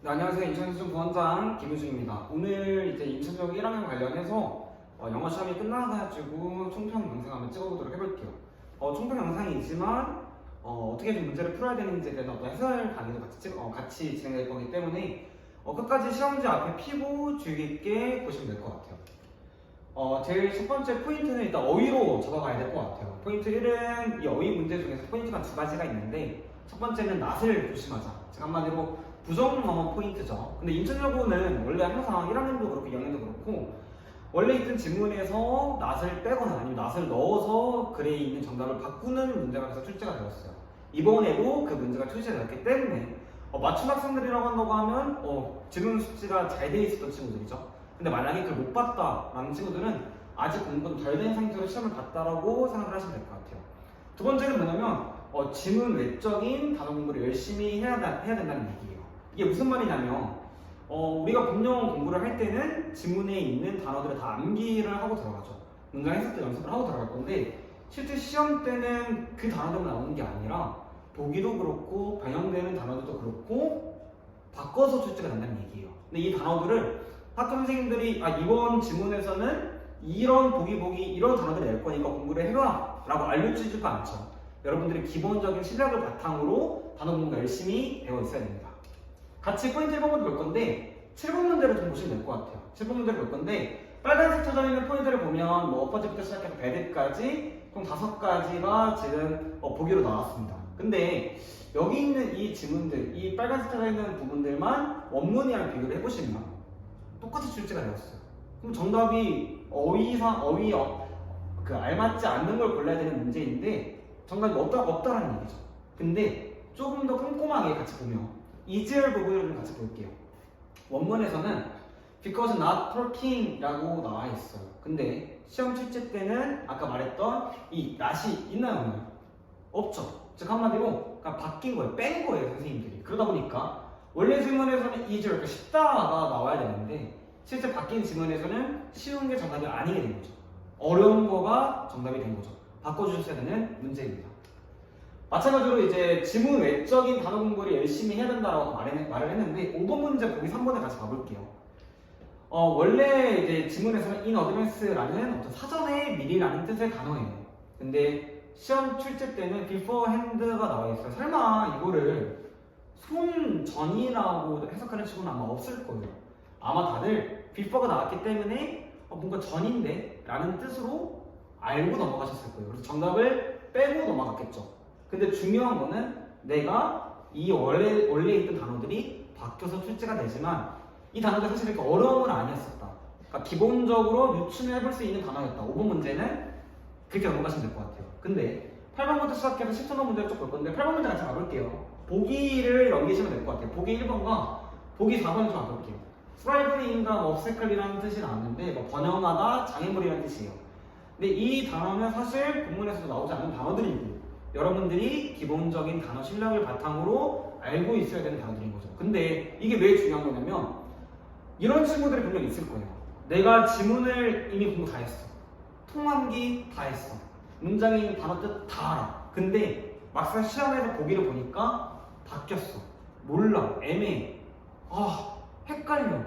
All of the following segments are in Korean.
네, 안녕하세요. 인천시청 부원장 김효중입니다. 오늘 이제 인천역 1학년 관련해서 영어 시험이 끝나가지고 총평 영상 한번 찍어보도록 해볼게요. 총평 영상이지만 어떻게 좀 문제를 풀어야 되는지에 대한 어떤 해설 강의도 같이 진행될 거기 때문에 끝까지 시험지 앞에 피고 주의 깊게 보시면 될 것 같아요. 제일 첫 번째 포인트는 일단 어휘로 적어가야 될 것 같아요. 포인트 1은 이 어휘 문제 중에서 포인트가 두 가지가 있는데 첫 번째는 낫을 조심하자. 즉 한마디로 부정 포인트죠. 근데 인천여고는 원래 항상 1학년도 그렇고 2학년도 그렇고 원래 있던 지문에서 낫을 빼거나 아니면 낫을 넣어서 글에 있는 정답을 바꾸는 문제가 계속 출제가 되었어요. 이번에도 그 문제가 출제가 되었기 때문에 맞춤 학생들이라고 한다고 하면 지문 숙지가 잘 돼 있었던 친구들이죠. 근데 만약에 그걸 못 봤다라는 친구들은 아직 공부가 덜 된 상태로 시험을 봤다라고 생각을 하시면 될 것 같아요. 두 번째는 뭐냐면 지문 외적인 단어 공부를 열심히 해야 된다는 얘기예요. 이게 무슨 말이냐면 우리가 본영 공부를 할 때는 지문에 있는 단어들을 다 암기를 하고 들어가죠. 문장 해석 때 연습을 하고 들어갈 건데 실제 시험 때는 그 단어들만 나오는 게 아니라 보기도 그렇고 반영되는 단어들도 그렇고 바꿔서 출제가 된다는 얘기예요. 근데 이 단어들을 학교 선생님들이 이번 지문에서는 이런 보기 이런 단어들을 낼 거니까 공부를 해라 라고 알려주지도 않죠. 여러분들이 기본적인 실력을 바탕으로 단어 공부 열심히 배워 있어야 됩니다. 같이 포인트 1번부터 볼 건데 7번 문제를 좀 보시면 될 것 같아요. 7번 문제를 볼 건데 빨간색 쳐져 있는 포인트를 보면 어퍼지부터 시작해서 배드까지 총 5가지가 지금 보기로 나왔습니다. 근데 여기 있는 이 지문들, 이 빨간색 쳐져 있는 부분들만 원문이랑 비교를 해보시면 똑같이 출제가 되었어요. 그럼 정답이 알맞지 않는 걸 골라야 되는 문제인데 정답이 없다라는 얘기죠. 근데 조금 더 꼼꼼하게 같이 보면 easier 부분을 좀 같이 볼게요. 원문에서는 because not talking 라고 나와 있어요. 근데 시험 출제 때는 아까 말했던 이 not이 있나요? 없나요? 없죠. 즉 한마디로 그냥 바뀐 거예요. 뺀 거예요, 선생님들이. 그러다 보니까 원래 지문에서는 easier, 그러니까 쉽다가 나와야 되는데 실제 바뀐 지문에서는 쉬운 게 정답이 아니게 된 거죠. 어려운 거가 정답이 된 거죠. 바꿔주셔야 되는 문제입니다. 마찬가지로 이제 지문 외적인 단어 공부를 열심히 해야 된다라고 말을 했는데 5번 문제 보기 3번에 같이 봐볼게요. 원래 이제 지문에서는 in advance라는 어떤 사전에 미리라는 뜻의 단어예요. 근데 시험 출제 때는 beforehand가 나와 있어요. 설마 이거를 손 전이라고 해석하는 친구는 아마 없을 거예요. 아마 다들 before가 나왔기 때문에 뭔가 전인데 라는 뜻으로 알고 넘어가셨을 거예요. 그래서 정답을 빼고 넘어갔겠죠. 근데 중요한 거는 내가 이 원래 있던 단어들이 바뀌어서 출제가 되지만 이 단어들 사실 그렇게 어려운 건 아니었었다. 그러니까 기본적으로 유추를 해볼 수 있는 단어였다. 5번 문제는 그렇게 넘어가시면 될 것 같아요. 근데 8번부터 시작해서 10번 문제를 쭉 볼 건데 8번 문제 같이 가볼게요. 보기를 넘기시면 될 것 같아요. 보기 1번과 보기 4번을 좀 가볼게요. 스트라이브인가 업세클이라는 뜻이 나왔는데 번영하다, 장애물이라는 뜻이에요. 근데 이 단어는 사실 본문에서도 나오지 않는 단어들이고 여러분들이 기본적인 단어 실력을 바탕으로 알고 있어야 되는 단어들인 거죠. 근데 이게 왜 중요한 거냐면 이런 친구들이 분명 있을 거예요. 내가 지문을 이미 공부 다 했어. 통함기 다 했어. 문장에 있는 단어 뜻 다 알아. 근데 막상 시험에서 보기를 보니까 바뀌었어. 몰라. 애매해. 헷갈려.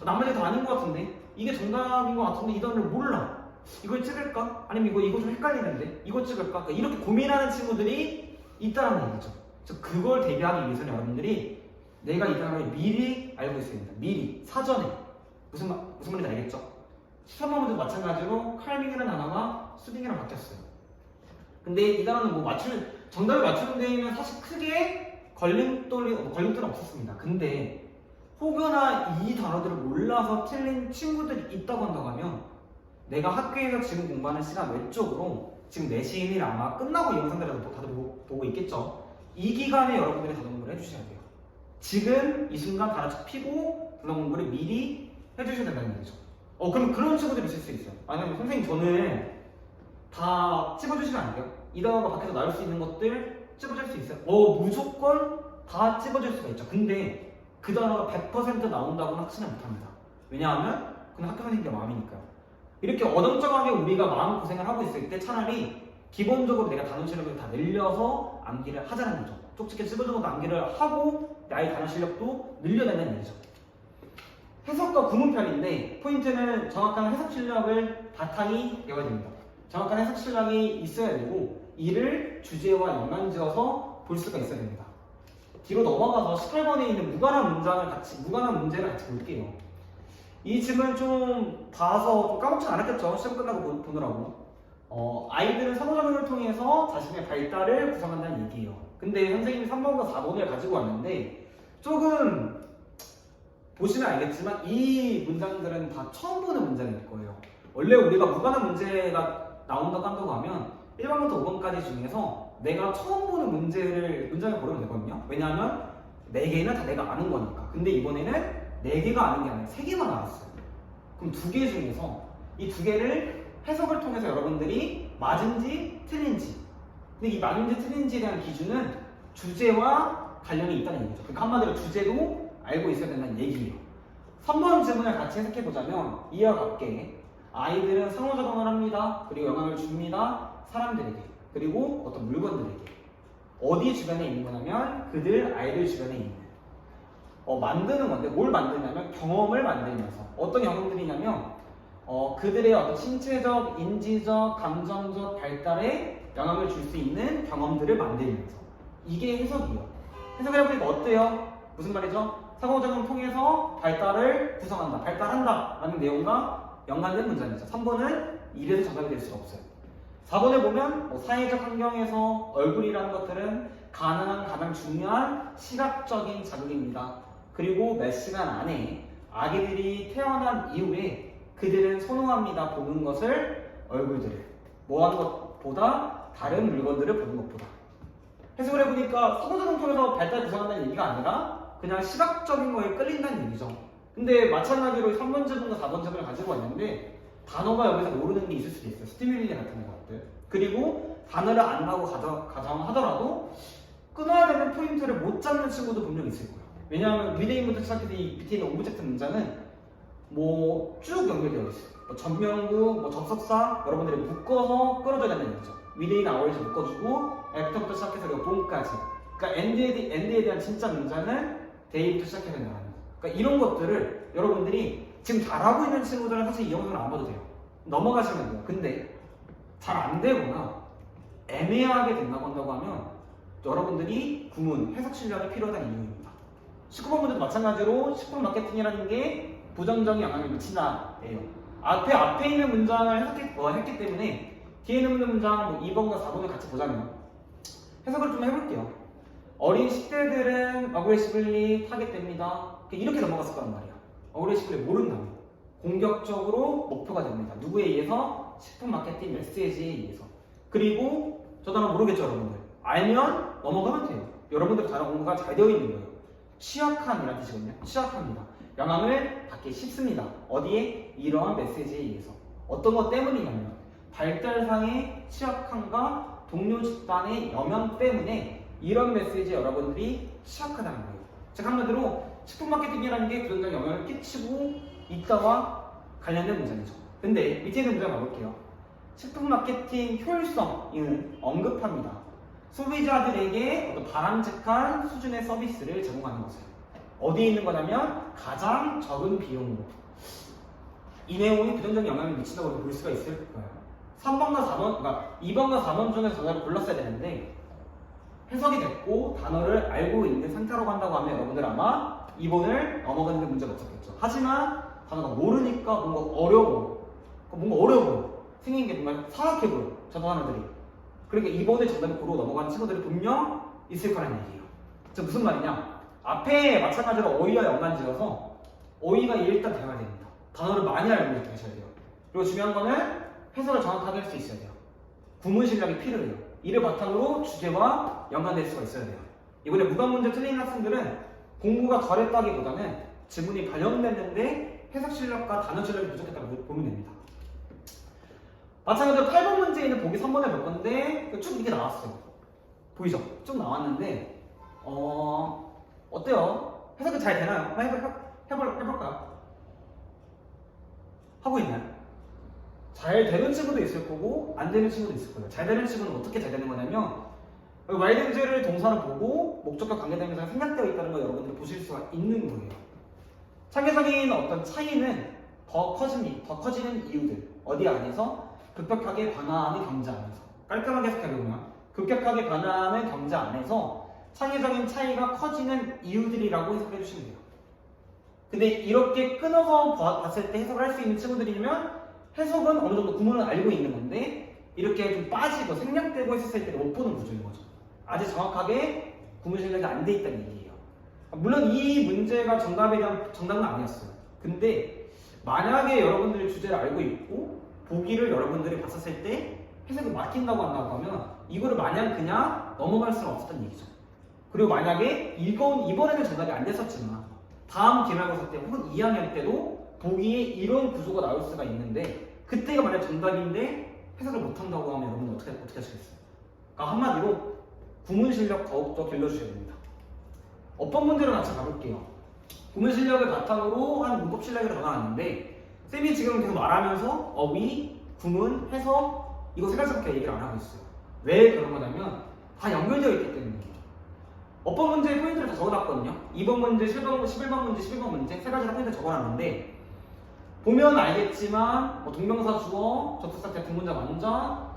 나머지 다 아닌 것 같은데? 이게 정답인 것 같은데 이 단어를 몰라. 이걸 찍을까? 아니면 이거 좀 헷갈리는데? 이거 찍을까? 그러니까 이렇게 고민하는 친구들이 있다는 얘기죠. 그래서 그걸 대비하기 위해서는 여러분들이 내가 이 단어를 미리 알고 있어야 된다. 미리, 사전에. 무슨 말인지 알겠죠? 13번 문제도 마찬가지로 칼밍이라는 단어가 수딩이랑 바뀌었어요. 근데 이 단어는 정답을 맞추는 데에는 사실 크게 걸림돌은 없었습니다. 근데 혹여나 이 단어들을 몰라서 틀린 친구들이 있다고 한다고 하면 내가 학교에서 지금 공부하는 시간 외적으로 지금 내신이 아마 끝나고 이 영상들을 다들 보고 있겠죠. 이 기간에 여러분들이 단어 공부를 해주셔야 돼요. 지금 이 순간 단어 책 피고 단어 공부를 미리 해주셔야 된다는 얘기죠. 그럼 그런 친구들이 있을 수 있어요. 만약에 선생님 저는 다 찍어주시면 안 돼요? 이 단어가 밖에서 나올 수 있는 것들 찍어줄 수 있어요? 무조건 다 찍어줄 수가 있죠. 근데 그 단어가 100% 나온다고는 확신을 못합니다. 왜냐하면 그건 학교 선생님의 마음이니까요. 이렇게 어정쩡하게 우리가 마음고생을 하고 있을 때 차라리 기본적으로 내가 단어 실력을 다 늘려서 암기를 하자는 거죠. 쪽집게 찝어주는 것도 암기를 하고 나의 단어 실력도 늘려낸다는 얘기죠. 해석과 구문편인데 포인트는 정확한 해석 실력을 바탕이 되어야 됩니다. 정확한 해석 실력이 있어야 되고 이를 주제와 연관지어서 볼 수가 있어야 됩니다. 뒤로 넘어가서 18번에 있는 무관한 문제를 같이 볼게요. 이 질문 좀 봐서 좀 까먹지 않았겠죠? 시험 끝나고 보느라고. 아이들은 상호작용을 통해서 자신의 발달을 구성한다는 얘기예요. 근데 선생님이 3번과 4번을 가지고 왔는데 조금 보시면 알겠지만 이 문장들은 다 처음 보는 문장일 거예요. 원래 우리가 무관한 문제가 나온다고 한다고 하면 1번부터 5번까지 중에서 내가 처음 보는 문장을 고르면 되거든요. 왜냐하면 4개는 다 내가 아는 거니까. 근데 이번에는 4개가 아는 게 아니라 3개만 알았어요. 그럼 2개 중에서 이 2개를 해석을 통해서 여러분들이 맞은지 틀린지. 근데 이 맞은지 틀린지에 대한 기준은 주제와 관련이 있다는 얘기죠. 그러니까 한마디로 주제도 알고 있어야 된다는 얘기예요. 3번 질문을 같이 해석해보자면 이와 같게 아이들은 상호작용을 합니다. 그리고 영향을 줍니다. 사람들에게. 그리고 어떤 물건들에게. 어디 주변에 있는 거냐면 아이들 주변에 있는 만드는 건데 뭘 만드냐면 경험을 만들면서 어떤 경험들이냐면 그들의 어떤 신체적, 인지적, 감정적 발달에 영향을 줄 수 있는 경험들을 만들면서 이게 해석이에요. 해석을 해보니까 어때요? 무슨 말이죠? 상호작용을 통해서 발달을 구성한다, 발달한다 라는 내용과 연관된 문장이죠. 3번은 이래서 정답이 될 수가 없어요. 4번에 보면 사회적 환경에서 얼굴이라는 것들은 가장 중요한 시각적인 자극입니다. 그리고 몇 시간 안에 아기들이 태어난 이후에 그들은 선호합니다. 보는 것을 얼굴들을 뭐 하는 것보다 다른 물건들을 보는 것보다. 해석을 해보니까 상호작용 통해서 발달 구성한다는 얘기가 아니라 그냥 시각적인 거에 끌린다는 얘기죠. 근데 마찬가지로 3번 질문과 4번 질문을 가지고 왔는데 단어가 여기서 모르는 게 있을 수도 있어요. 스티뮬리 같은 것들. 그리고 단어를 안다고 가정하더라도 끊어야 되는 포인트를 못 잡는 친구도 분명 있을 거예요. 왜냐하면 위대인부터 시작해서 이 밑에 있는 오브젝트 문장은 쭉 연결되어 있어요. 전명구, 접속사 여러분들이 묶어서 끌어줘야 되는 얘기죠. 위대인 아워에서 묶어주고 애프터부터 시작해서 본까지. 그러니까 엔드에 대한 진짜 문장은 데이부터 시작해서 나가는 거예요. 그러니까 이런 것들을 여러분들이 지금 잘하고 있는 친구들은 사실 이 영상을 안 봐도 돼요. 넘어가시면 돼요. 근데 잘 안 되거나 애매하게 된다고 한다고 하면 여러분들이 구문, 해석 실력이 필요하다는 이유입니다. 19번 문제도 마찬가지로 식품 마케팅이라는 게 부정적인 영향을 미친다예요. 앞에 있는 문장을 했기 때문에 뒤에 있는 문장 2번과 4번을 같이 보자면 해석을 좀 해볼게요. 어린 10대들은 어그레시블리 타겟됩니다. 이렇게 넘어갔을 거란 말이야. 어그레시블리 모른다면 공격적으로 목표가 됩니다. 누구에 의해서? 식품 마케팅 메시지에 의해서. 그리고 저 단어 모르겠죠 여러분들. 알면 넘어가면 돼요. 여러분들 단어 공부가 잘 되어 있는 거예요. 취약한이라는 뜻이거든요. 취약합니다. 영향을 받기 쉽습니다. 어디에? 이러한 메시지에 의해서. 어떤 것 때문이냐면 발달상의 취약함과 동료 집단의 영향 때문에 이런 메시지에 여러분들이 취약하다는 거예요. 즉 한마디로 식품 마케팅이라는 게 그런 영향을 끼치고 있다와 관련된 문장이죠. 근데 밑에 있는 문장 가볼게요. 식품 마케팅 효율성은 언급합니다. 소비자들에게 어떤 바람직한 수준의 서비스를 제공하는 것을. 어디에 있는 거냐면 가장 적은 비용으로. 이 내용이 부정적인 영향을 미친다고 볼 수가 있을 거예요. 3번과 4번, 그러니까 2번과 4번 중에서 정답을 골랐어야 되는데 해석이 됐고 단어를 알고 있는 상태로 간다고 하면 여러분들 아마 2번을 넘어가는 데 문제가 없었겠죠. 하지만 단어가 모르니까 뭔가 어려워. 생긴 게 정말 사악해 보여. 저 단어들이. 그러니까 2번에 정답을 고르고 넘어가는 친구들이 분명 있을 거라는 얘기예요. 즉 무슨 말이냐? 앞에 마찬가지로 어휘와 연관지어서 어휘가 일단 되어야 됩니다. 단어를 많이 알고 계셔야 돼요. 그리고 중요한 거는 해석을 정확하게 할 수 있어야 돼요. 구문 실력이 필요해요. 이를 바탕으로 주제와 연관될 수가 있어야 돼요. 이번에 무관 문제 틀린 학생들은 공부가 덜했다기보다는 지문이 발령됐는데 해석 실력과 단어 실력이 부족했다고 보면 됩니다. 마찬가지로 8번 문제에 있는 보기 3번에 볼 건데 쭉 이게 나왔어요. 보이죠? 쭉 나왔는데 어때요? 해석이 잘 되나요? 한번 해볼까요? 하고 있나요? 잘 되는 친구도 있을 거고 안 되는 친구도 있을 거예요. 잘 되는 친구는 어떻게 잘 되는 거냐면 와이드즈를 동사로 보고 목적과 관계대명사가 생략되어 있다는 걸 여러분들이 보실 수가 있는 거예요. 창의적인 어떤 차이는 더 커지는 이유들 어디 안에서 급격하게 변화하는 경제 안에서 깔끔하게 해석해보면 급격하게 변화하는 경제 안에서 창의적인 차이가 커지는 이유들이라고 해석해 주시면 돼요. 근데 이렇게 끊어서 봤을 때 해석을 할 수 있는 친구들이면 해석은 어느 정도 구문을 알고 있는 건데 이렇게 좀 빠지고 생략되고 했을 때 못 보는 구조인 거죠. 아직 정확하게 구문 실력이 안 돼 있다는 얘기예요. 물론 이 문제가 정답은 아니었어요. 근데 만약에 여러분들이 주제를 알고 있고 보기를 여러분들이 봤었을 때 해석이 막힌다고 한다고 하면 이거를 마냥 그냥 넘어갈 수는 없었던 얘기죠. 그리고 만약에 이번에는 정답이 안 됐었지만 다음 기말고사 때 혹은 2학년 때도 보기에 이런 구조가 나올 수가 있는데 그때가 만약 정답인데 해석을 못한다고 하면 여러분은 어떻게 하시겠어요? 그러니까 한마디로 구문 실력 더욱더 길러주셔야 됩니다. 어떤 문제를 같이 가볼게요. 구문 실력을 바탕으로 한 문법 실력을 적어놨는데 쌤이 지금 계속 말하면서 어휘, 구문, 해석 이거 세 가지밖에 얘기를 안 하고 있어요. 왜 그런 거냐면 다 연결되어 있기 때문이에요. 어법 문제의 포인트를 다 적어놨거든요. 2번 문제, 11번 문제, 11번 문제 세 가지로 포인트 적어놨는데 보면 알겠지만 동명사 주어, 접속사 대 등문자 완전,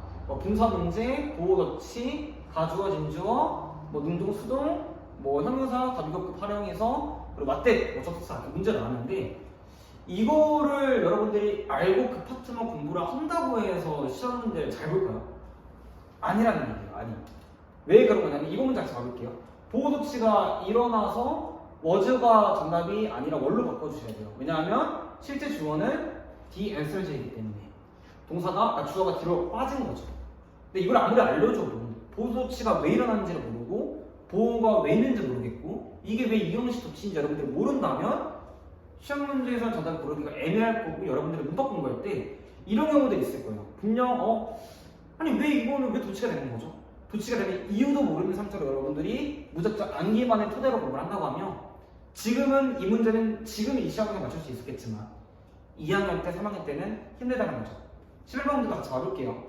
분사 문제, 보호 덧치, 가주어, 진주어, 능동, 수동, 형용사, 가비급급 활용해서 그리고 맞대, 접속사 이렇게 문제가 나왔는데 이거를 여러분들이 알고 그 파트만 공부를 한다고 해서 시험 문제를 잘 볼까요? 아니라는 얘기예요. 아니. 왜 그런 거냐면 이번 문제 같이 봐볼게요. 보호 덧치가 일어나서 워즈가 정답이 아니라 월로 바꿔주셔야 돼요. 왜냐하면 실제 주어는 the answers이기 때문에 동사가 주어가 뒤로 빠진 거죠. 근데 이걸 아무리 알려줘도 보호 덧치가 왜 일어나는지를 모르고 보호가 왜 있는지 모르겠고 이게 왜 이형식 덧치인지 여러분들이 모른다면 시험 문제에서는 정답을 고르기가 애매할 거고 여러분들이 문법 공부할 때 이런 경우들이 있을 거예요. 분명 아니 왜 이거는 왜 도치가 되는 거죠? 도치가 되는 이유도 모르는 상태로 여러분들이 무작정 암기반의 토대로 공부를 한다고 하면 지금은 이 문제는 지금 이 시험에 맞출 수 있었겠지만 2학년 때, 3학년 때는 힘들다는 거죠. 11번 문제도 같이 봐볼게요.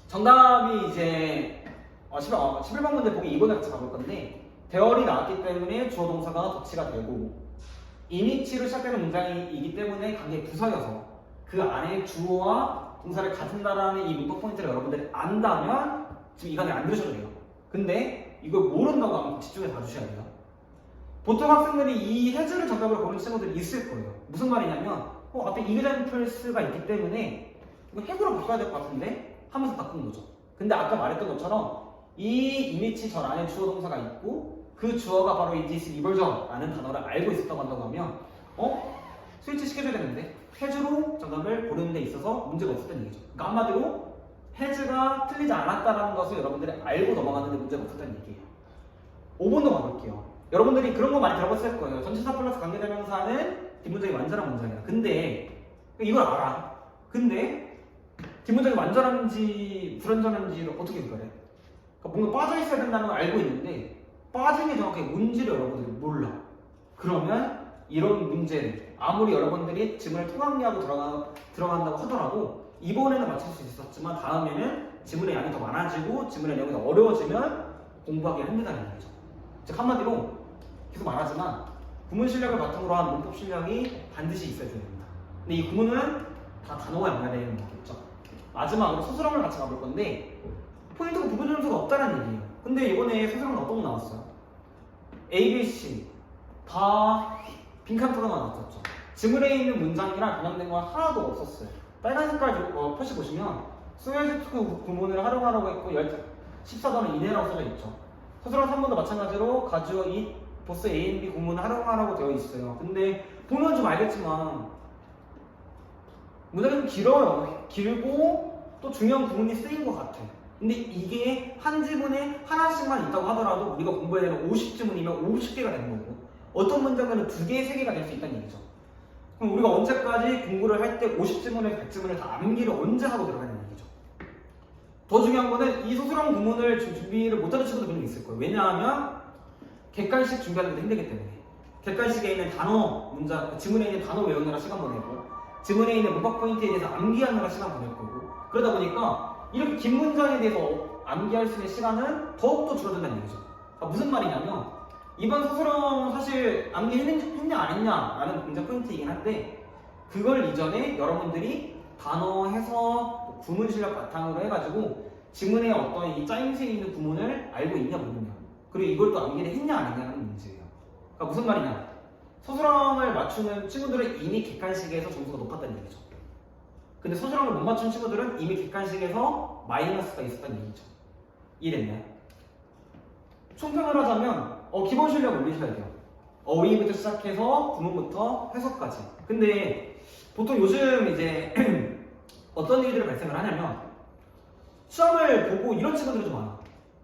정답이 이제 11번 문제 보기 이번에 같이 가볼 건데 대열이 나왔기 때문에 주어 동사가 덧치가 되고 이미치로 시작되는 문장이기 때문에 관계 부서여서 그 안에 주어와 동사를 가진다라는 이 문법 포인트를 여러분들이 안다면 지금 이 강의 안 들으셔도 돼요. 근데 이걸 모른다고 하면 집중해서 봐주셔야 돼요. 보통 학생들이 이 해주를 정답으로 고르는 친구들이 있을 거예요. 무슨 말이냐면 앞에 이그젠플스가 있기 때문에 이거 해구로 바꿔야 될 것 같은데 하면서 바꾼 거죠. 근데 아까 말했던 것처럼 이 이미치 절 안에 주어 동사가 있고 그 주어가 바로 이 this reversion라는 단어를 알고 있었다고 한다고 하면 스위치 시켜줘야 되는데 해주로 정답을 고르는 데 있어서 문제가 없었다는 얘기죠. 그러니까 한마디로 해주가 틀리지 않았다는 것을 여러분들이 알고 넘어가는데 문제가 없었다는 얘기예요. 5번도 가볼게요. 여러분들이 그런 거 많이 들어봤을 거예요. 전치사 플러스 관계대명사는 뒷문장이 완전한 문장이다. 근데 이걸 알아. 근데 뒷문장이 완전한지 불완전한지를 어떻게 구별해? 그러니까 뭔가 빠져 있어야 된다는 걸 알고 있는데 빠진 게 정확하게 뭔지를 여러분들이 몰라. 그러면 이런 문제를 아무리 여러분들이 지문을 통합리하고 들어간다고 하더라도 이번에는 맞출 수 있었지만 다음에는 지문의 양이 더 많아지고 지문의 내용이 더 어려워지면 공부하기 힘들다는 얘기죠. 즉 한마디로 계속 말하지만 구문 실력을 바탕으로 한 문법 실력이 반드시 있어야 됩니다. 근데 이 구문은 다 단어가 연결되는 거겠죠. 마지막으로 서술형을 같이 가볼 건데 포인트가 부분 점수가 없다는 얘기예요. 근데 이번에 서술형은 어떤 거 나왔어요? A, B, C 다 빈칸 표가 나왔었죠. 지문에 있는 문장이랑 변형된 건 하나도 없었어요. 빨간 색깔 표시 보시면 소유주특 구문을 활용하라고 했고 14단어 이내라고 써져 있죠. 서술형 3번도 마찬가지로 가주어 it, 보스 A, B 구문을 활용하라고 되어 있어요. 근데 보면 좀 알겠지만 문장이 좀 길어요. 길고 또 중요한 구문이 쓰인 것 같아요. 근데 이게 한 지문에 하나씩만 있다고 하더라도 우리가 공부해야 되는 50지문이면 50개가 되는 거고 어떤 문장은 2개, 3개가 될 수 있다는 얘기죠. 그럼 우리가 언제까지 공부를 할 때 50지문에 100지문을 다 암기를 언제 하고 들어가는 얘기죠. 더 중요한 거는 이 서술형 구문을 준비를 못하는 친구도 분명히 있을 거예요. 왜냐하면 객관식 준비하는 게 힘들기 때문에 객관식에 있는 단어, 문장, 지문에 있는 단어 외우느라 시간 보내고 지문에 있는 문법 포인트에 대해서 암기하느라 시간 보낼 거고 그러다 보니까 이렇게 긴 문장에 대해서 암기할 수 있는 시간은 더욱더 줄어든다는 얘기죠. 그러니까 무슨 말이냐면 이번 서술형 사실 암기했냐 안 했냐라는 굉장히 포인트이긴 한데 그걸 이전에 여러분들이 단어, 해석, 구문 실력 바탕으로 해가지고 지문에 어떤 이 짜임새 있는 구문을 알고 있냐 모르냐 그리고 이걸 또 암기를 했냐 안 했냐는 문제예요. 그러니까 무슨 말이냐 서술형을 맞추는 친구들은 이미 객관식에서 점수가 높았다는 얘기죠. 근데 서술형을 못 맞춘 친구들은 이미 객관식에서 마이너스가 있었다는 얘기죠. 이해됐나요? 총평을 하자면 기본 실력 올리셔야 돼요. 어휘부터 시작해서 구문부터 해석까지. 근데 보통 요즘 이제 어떤 일들이 발생을 하냐면 시험을 보고 이런 친구들이 좀 많아.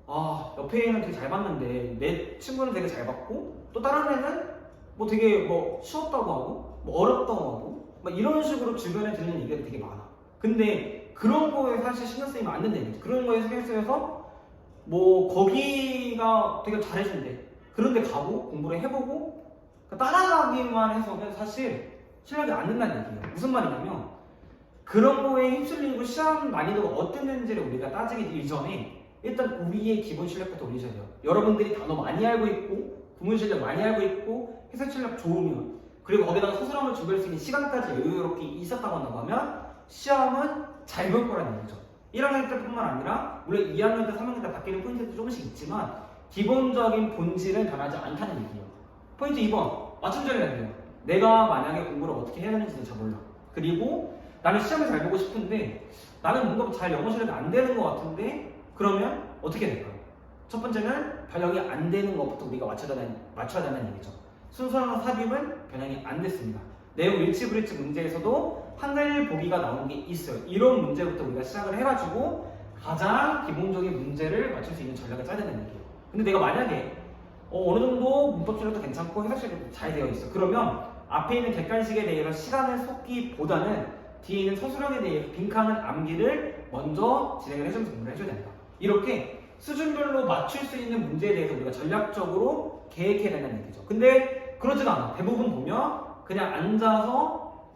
아, 옆에 애는 되게 잘 봤는데 내 친구는 되게 잘 봤고 또 다른 애는 뭐 되게 뭐 쉬웠다고 하고 뭐 어렵다고 하고 막 이런 식으로 주변에 들리는 얘기가 되게 많아. 근데 그런 거에 사실 신경 쓰이면 안 된다는 거지. 그런 거에 신경 쓰여서 뭐 거기가 되게 잘해준대. 그런데 가고 공부를 해보고 따라가기만 해서는 사실 실력이 안 는다는 얘기예요. 무슨 말이냐면 그런 거에 휩쓸리고 시험 난이도가 어땠는지를 우리가 따지기 이전에 일단 우리의 기본 실력부터 올리셔야 돼요. 여러분들이 단어 많이 알고 있고 구문 실력 많이 알고 있고 해석 실력 좋으면 그리고 거기다가 서술형을 준비할 수 있는 시간까지 여유롭게 있었다고 한다고 하면 시험은 잘 볼 거라는 얘기죠. 1학년 때뿐만 아니라 물론 2학년 때 3학년 때 바뀌는 포인트도 조금씩 있지만 기본적인 본질은 변하지 않다는 얘기예요. 포인트 2번 맞춤 전략이에요. 내가 만약에 공부를 어떻게 해야 되는지도 잘 몰라. 그리고 나는 시험을 잘 보고 싶은데 나는 뭔가 잘 영어 실력이 안 되는 것 같은데 그러면 어떻게 될까요? 첫 번째는 변형이 안 되는 것부터 우리가 맞춰야 되는 얘기죠. 순서랑 삽입은 변형이 안 됐습니다. 내용 일치불일치 문제에서도 한글 보기가 나온 게 있어요. 이런 문제부터 우리가 시작을 해가지고 가장 기본적인 문제를 맞출 수 있는 전략을 짜야 되는 얘기예요. 근데 내가 만약에 어느 정도 문법 실력도 괜찮고 해석 실력도 잘 되어 있어. 그러면 앞에 있는 객관식에 대해서 시간을 쏟기보다는 뒤에 있는 서술형에 대해 빈칸을 암기를 먼저 진행을 해주면서 공부를 해줘야 된다. 이렇게 수준별로 맞출 수 있는 문제에 대해서 우리가 전략적으로 계획해야 된다는 얘기죠. 근데 그러지가 않아. 대부분 보면 그냥 앉아서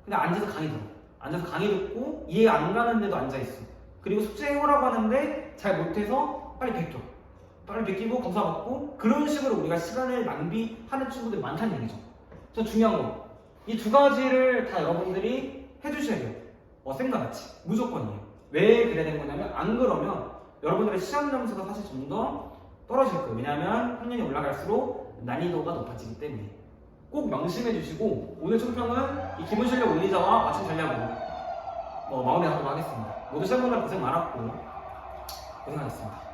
강의 들어. 앉아서 강의 듣고 이해 안 가는데도 앉아있어. 그리고 숙제 해오라고 하는데 잘 못해서 빨리 베껴. 빨리 베끼고 검사 받고 그런 식으로 우리가 시간을 낭비하는 친구들이 많다는 얘기죠. 그래서 중요한 거. 이 두 가지를 다 여러분들이 해주셔야 돼요. 쌤과 같이. 무조건이에요. 왜 그래야 되는 거냐면 안 그러면 여러분들의 시험 점수가 사실 좀 더 떨어질 거예요. 왜냐하면 학년이 올라갈수록 난이도가 높아지기 때문에. 꼭 명심해 주시고 오늘 총평은 이 기본 실력 올리자와 맞춤 전략으로 마무리하도록 하겠습니다. 모두 시험 보느라 고생 많았고 고생하셨습니다.